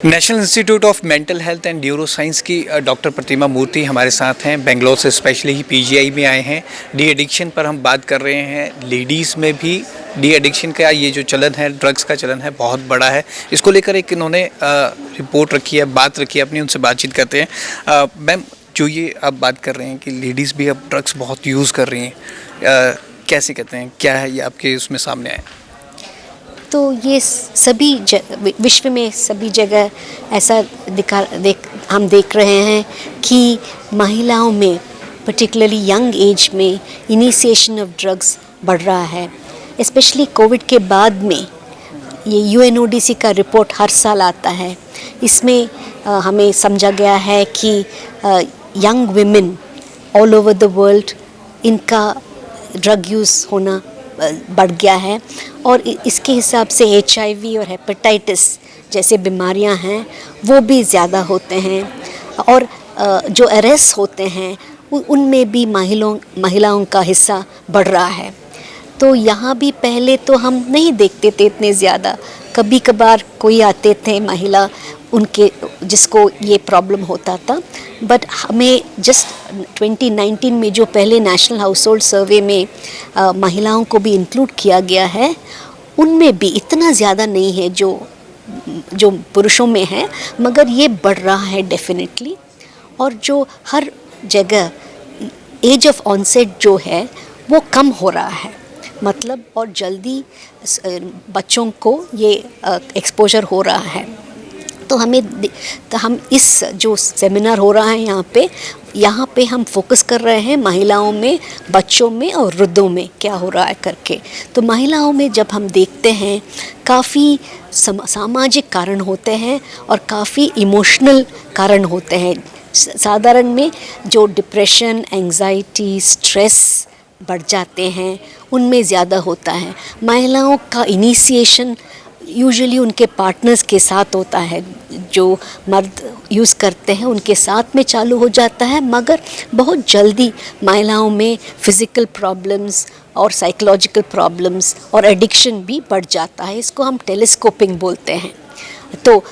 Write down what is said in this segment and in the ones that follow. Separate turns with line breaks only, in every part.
National institute of mental health and neuro science की doctor प्रतिमा मूर्ति हमारे साथ हैं। बेंगलोर से स्पेशली ही पीजीआई में आए हैं। डी एडिक्शन पर हम बात कर रहे हैं। लेडीज़ में भी डी एडिक्शन का ये जो चलन है, ड्रग्स का चलन है, बहुत बड़ा है। इसको लेकर एक इन्होंने रिपोर्ट रखी है, बात रखी है अपनी, उनसे बातचीत करते हैं। मैम, जो ये आप बात कर रहे हैं कि लेडीज़ भी अब ड्रग्स बहुत यूज़ कर रही हैं, कैसे कहते हैं, क्या है ये आपके उसमें सामने आया?
तो ये सभी विश्व में सभी जगह ऐसा हम देख रहे हैं कि महिलाओं में पर्टिकुलरली यंग एज में इनिशिएशन ऑफ ड्रग्स बढ़ रहा है। स्पेशली कोविड के बाद में ये यूएनओडीसी का रिपोर्ट हर साल आता है। इसमें हमें समझा गया है कि young women all over the world इनका ड्रग यूज़ होना बढ़ गया है और इसके हिसाब से HIV और हेपेटाइटिस जैसे बीमारियां हैं वो भी ज़्यादा होते हैं और जो अरेस्ट होते हैं उनमें भी महिलाओं का हिस्सा बढ़ रहा है। तो यहाँ भी पहले तो हम नहीं देखते थे इतने ज़्यादा, कभी कभार कोई आते थे महिला उनके जिसको ये प्रॉब्लम होता था, बट हमें जस्ट 2019 में जो पहले नेशनल हाउस होल्ड सर्वे में महिलाओं को भी इंक्लूड किया गया है, उनमें भी इतना ज़्यादा नहीं है जो पुरुषों में है, मगर ये बढ़ रहा है डेफिनेटली। और जो हर जगह एज ऑफ ऑनसेट जो है वो कम हो रहा है, मतलब और जल्दी बच्चों को ये एक्सपोजर हो रहा है। तो हम इस जो सेमिनार हो रहा है यहाँ पे हम फोकस कर रहे हैं महिलाओं में, बच्चों में और वृद्धों में क्या हो रहा है करके। तो महिलाओं में जब हम देखते हैं काफ़ी सामाजिक कारण होते हैं और काफ़ी इमोशनल कारण होते हैं। साधारण में जो डिप्रेशन, एंजाइटी, स्ट्रेस बढ़ जाते हैं उनमें ज़्यादा होता है। महिलाओं का इनिशिएशन यूजुअली उनके पार्टनर्स के साथ होता है, जो मर्द यूज़ करते हैं उनके साथ में चालू हो जाता है, मगर बहुत जल्दी महिलाओं में फ़िज़िकल प्रॉब्लम्स और साइकोलॉजिकल प्रॉब्लम्स और एडिक्शन भी बढ़ जाता है। इसको हम टेलीस्कोपिंग बोलते हैं। तो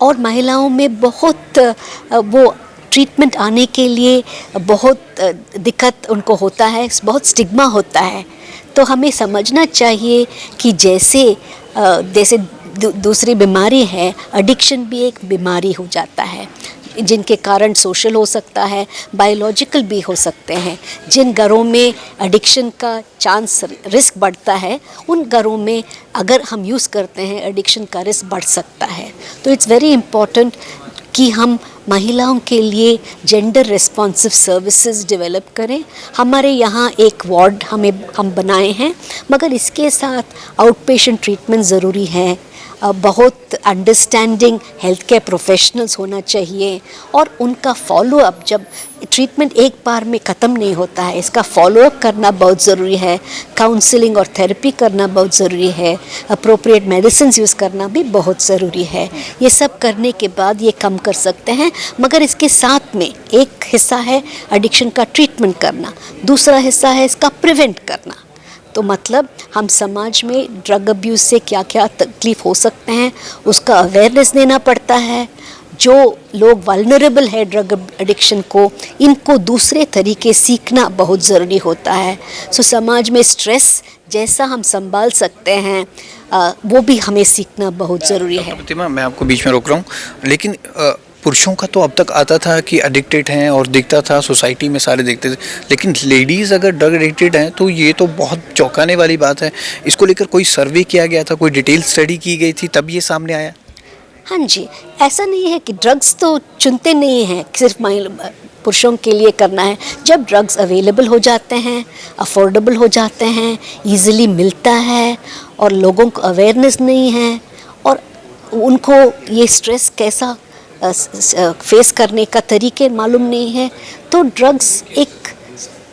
और महिलाओं में बहुत वो ट्रीटमेंट आने के लिए बहुत दिक्कत उनको होता है, बहुत स्टिग्मा होता है। तो हमें समझना चाहिए कि जैसे दूसरी बीमारी है, एडिक्शन भी एक बीमारी हो जाता है, जिनके कारण सोशल हो सकता है, बायोलॉजिकल भी हो सकते हैं। जिन घरों में एडिक्शन का चांस रिस्क बढ़ता है, उन घरों में अगर हम यूज़ करते हैं एडिक्शन का रिस्क बढ़ सकता है। तो इट्स वेरी इम्पॉर्टेंट कि हम महिलाओं के लिए जेंडर रिस्पॉन्सिव सर्विसेज डेवलप करें। हमारे यहाँ एक वार्ड हम बनाए हैं, मगर इसके साथ आउट पेशेंट ट्रीटमेंट ज़रूरी है। बहुत अंडरस्टैंडिंग हेल्थ केयर प्रोफेशनल्स होना चाहिए और उनका फॉलोअप, जब ट्रीटमेंट एक बार में ख़त्म नहीं होता है, इसका फॉलोअप करना बहुत ज़रूरी है। काउंसलिंग और थेरेपी करना बहुत ज़रूरी है। अप्रोप्रिएट मेडिसिन यूज़ करना भी बहुत ज़रूरी है। ये सब करने के बाद ये कम कर सकते हैं, मगर इसके साथ में एक हिस्सा है एडिक्शन का ट्रीटमेंट करना, दूसरा हिस्सा है इसका प्रिवेंट करना। तो मतलब हम समाज में ड्रग अब्यूज़ से क्या क्या तकलीफ़ हो सकते हैं उसका अवेयरनेस देना पड़ता है। जो लोग वल्नरेबल है ड्रग एडिक्शन को, इनको दूसरे तरीके सीखना बहुत ज़रूरी होता है। सो समाज में स्ट्रेस जैसा हम संभाल सकते हैं वो भी हमें सीखना बहुत ज़रूरी है।
प्रतिमा, मैं आपको बीच में रोक रहा हूँ, लेकिन पुरुषों का तो अब तक आता था कि एडिक्टेड हैं और दिखता था, सोसाइटी में सारे देखते थे, लेकिन लेडीज़ अगर ड्रग एडिक्टेड हैं तो ये तो बहुत चौंकाने वाली बात है। इसको लेकर कोई सर्वे किया गया था, कोई डिटेल स्टडी की गई थी, तब ये सामने आया?
हाँ जी, ऐसा नहीं है कि ड्रग्स तो चुनते नहीं हैं सिर्फ पुरुषों के लिए करना है। जब ड्रग्स अवेलेबल हो जाते हैं, अफोर्डेबल हो जाते हैं, ईज़िली मिलता है और लोगों को अवेयरनेस नहीं है और उनको ये स्ट्रेस कैसा फेस करने का तरीके मालूम नहीं है, तो ड्रग्स एक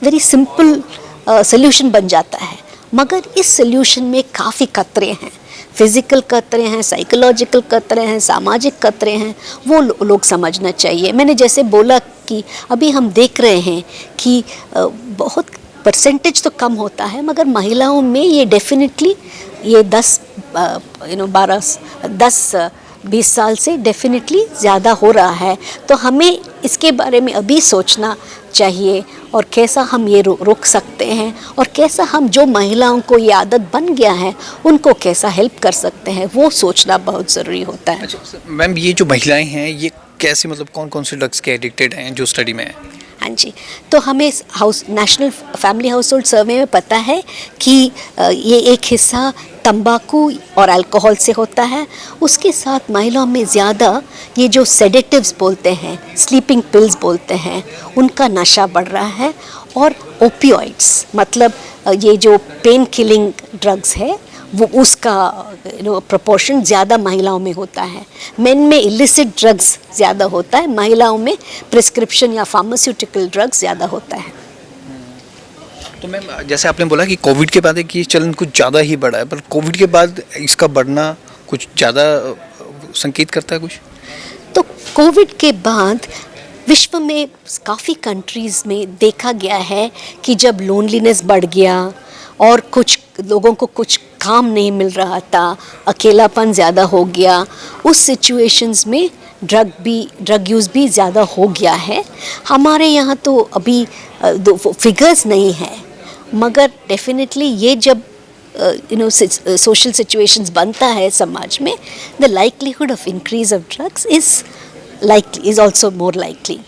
वेरी सिंपल सल्यूशन बन जाता है। मगर इस सल्यूशन में काफ़ी खतरे हैं, फिज़िकल खतरे हैं, साइकोलॉजिकल खतरे हैं, सामाजिक खतरे हैं, वो लोग समझना चाहिए। मैंने जैसे बोला कि अभी हम देख रहे हैं कि बहुत परसेंटेज तो कम होता है, मगर महिलाओं में ये डेफिनेटली ये 10 20 साल से डेफिनेटली ज़्यादा हो रहा है। तो हमें इसके बारे में अभी सोचना चाहिए और कैसा हम ये रोक सकते हैं और कैसा हम जो महिलाओं को ये आदत बन गया है उनको कैसा हेल्प कर सकते हैं, वो सोचना बहुत ज़रूरी होता है।
अच्छा मैम, ये जो महिलाएं हैं ये कैसे, मतलब कौन कौन से ड्रग्स के एडिक्टेड हैं जो स्टडी में है?
हाँ जी, तो हमें नेशनल फैमिली हाउस होल्ड सर्वे में पता है कि ये एक हिस्सा तंबाकू और अल्कोहल से होता है। उसके साथ महिलाओं में ज़्यादा ये जो सेडेटिव्स बोलते हैं, स्लीपिंग पिल्स बोलते हैं, उनका नशा बढ़ रहा है। और ओपियोइड्स मतलब ये जो पेन किलिंग ड्रग्स है वो उसका प्रोपोर्शन ज़्यादा महिलाओं में होता है। मेन में इलिसिट ड्रग्स ज़्यादा होता है, महिलाओं में प्रिस्क्रिप्शन या फार्मास्यूटिकल ड्रग्स ज़्यादा होता है।
तो मैम जैसे आपने बोला कि कोविड के बाद एक ये चलन कुछ ज़्यादा ही बढ़ा है, पर कोविड के बाद इसका बढ़ना कुछ ज़्यादा संकेत करता है कुछ?
तो कोविड के बाद विश्व में काफ़ी कंट्रीज़ में देखा गया है कि जब लोनलीनेस बढ़ गया और कुछ लोगों को कुछ काम नहीं मिल रहा था, अकेलापन ज़्यादा हो गया, उस सिचुएशंस में ड्रग यूज़ भी ज़्यादा हो गया है। हमारे यहाँ तो अभी फिगर्स नहीं है, मगर डेफिनेटली ये जब सोशल सिचुएशंस बनता है समाज में, the likelihood of increase of drugs is also more likely.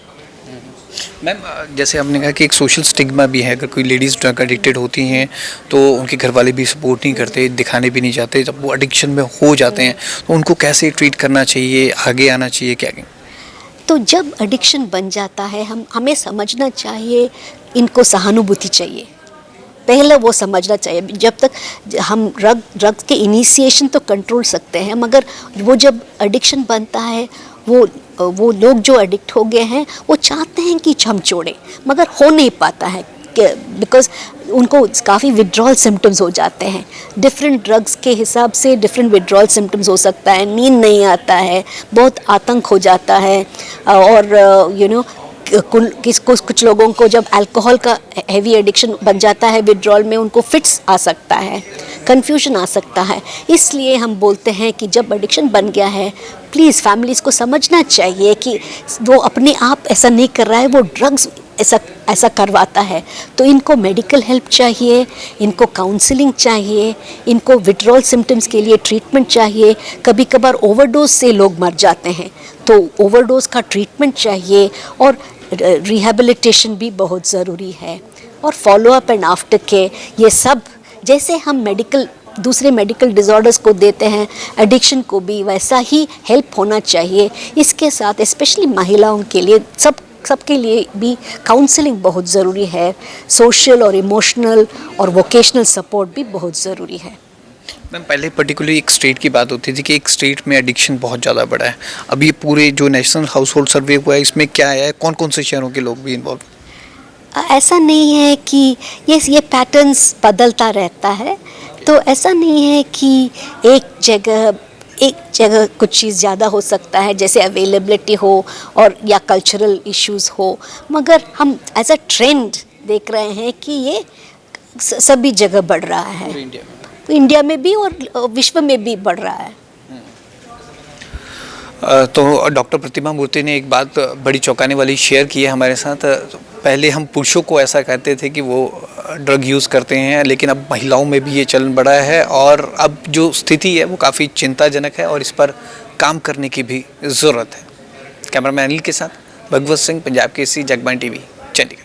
Ma'am जैसे आपने कहा कि एक सोशल स्टिग्मा भी है, अगर कोई लेडीज़ ड्रग एडिक्टेड होती हैं तो उनके घर वाले भी सपोर्ट नहीं करते, दिखाने भी नहीं जाते, जब वो एडिक्शन में हो जाते हैं तो उनको कैसे ट्रीट करना चाहिए, आगे आना चाहिए, क्या कहें?
तो जब एडिक्शन बन जाता है हमें समझना चाहिए, इनको सहानुभूति चाहिए, पहले वो समझना चाहिए। जब तक हम ड्रग के इनिशिएशन तो कंट्रोल सकते हैं, मगर वो जब एडिक्शन बनता है वो लोग जो एडिक्ट हो गए हैं वो चाहते हैं कि हम छोड़ें, मगर हो नहीं पाता है बिकॉज उनको काफ़ी विड्रॉल सिम्टम्स हो जाते हैं। डिफरेंट ड्रग्स के हिसाब से डिफरेंट विड्रॉल सिम्टम्स हो सकता है, नींद नहीं आता है, बहुत आतंक हो जाता है। और कुछ लोगों को जब अल्कोहल का हैवी एडिक्शन बन जाता है विड्रॉल में, उनको फिट्स आ सकता है, कन्फ्यूजन आ सकता है। इसलिए हम बोलते हैं कि जब एडिक्शन बन गया है, प्लीज़ फैमिलीज़ को समझना चाहिए कि वो अपने आप ऐसा नहीं कर रहा है, वो ड्रग्स ऐसा करवाता है। तो इनको मेडिकल हेल्प चाहिए, इनको काउंसलिंग चाहिए, इनको विड्रॉल सिम्टम्स के लिए ट्रीटमेंट चाहिए। कभी कभार ओवरडोज से लोग मर जाते हैं, तो ओवरडोज का ट्रीटमेंट चाहिए और रिहैबिलिटेशन भी बहुत ज़रूरी है। और फॉलोअप एंड आफ्टर केयर, ये सब जैसे हम दूसरे मेडिकल डिसऑर्डर्स को देते हैं, एडिक्शन को भी वैसा ही हेल्प होना चाहिए। इसके साथ स्पेशली महिलाओं के लिए सबके लिए भी काउंसलिंग बहुत ज़रूरी है, सोशल और इमोशनल और वोकेशनल सपोर्ट भी बहुत ज़रूरी है।
मैम पहले पर्टिकुलरली एक स्टेट की बात होती थी कि एक स्टेट में एडिक्शन बहुत ज़्यादा बढ़ा है, अब ये पूरे जो नेशनल हाउस होल्ड सर्वे हुआ है इसमें क्या आया है, कौन कौन से शहरों के लोग भी इन्वॉल्व?
ऐसा नहीं है कि ये पैटर्न्स बदलता रहता है, तो ऐसा नहीं है कि एक जगह कुछ चीज़ ज़्यादा हो सकता है, जैसे अवेलेबिलिटी हो और या कल्चरल इश्यूज़ हो, मगर हम एज अ ट्रेंड देख रहे हैं कि ये सभी जगह बढ़ रहा है, इंडिया में भी और विश्व में भी बढ़ रहा है।
तो डॉक्टर प्रतिमा मूर्ति ने एक बात बड़ी चौंकाने वाली शेयर की है हमारे साथ। पहले हम पुरुषों को ऐसा कहते थे कि वो ड्रग यूज़ करते हैं, लेकिन अब महिलाओं में भी ये चलन बढ़ा है और अब जो स्थिति है वो काफ़ी चिंताजनक है और इस पर काम करने की भी ज़रूरत है। कैमरामैन अनिल के साथ भगवत सिंह, पंजाब केसरी, जगबानी टीवी, चंडीगढ़।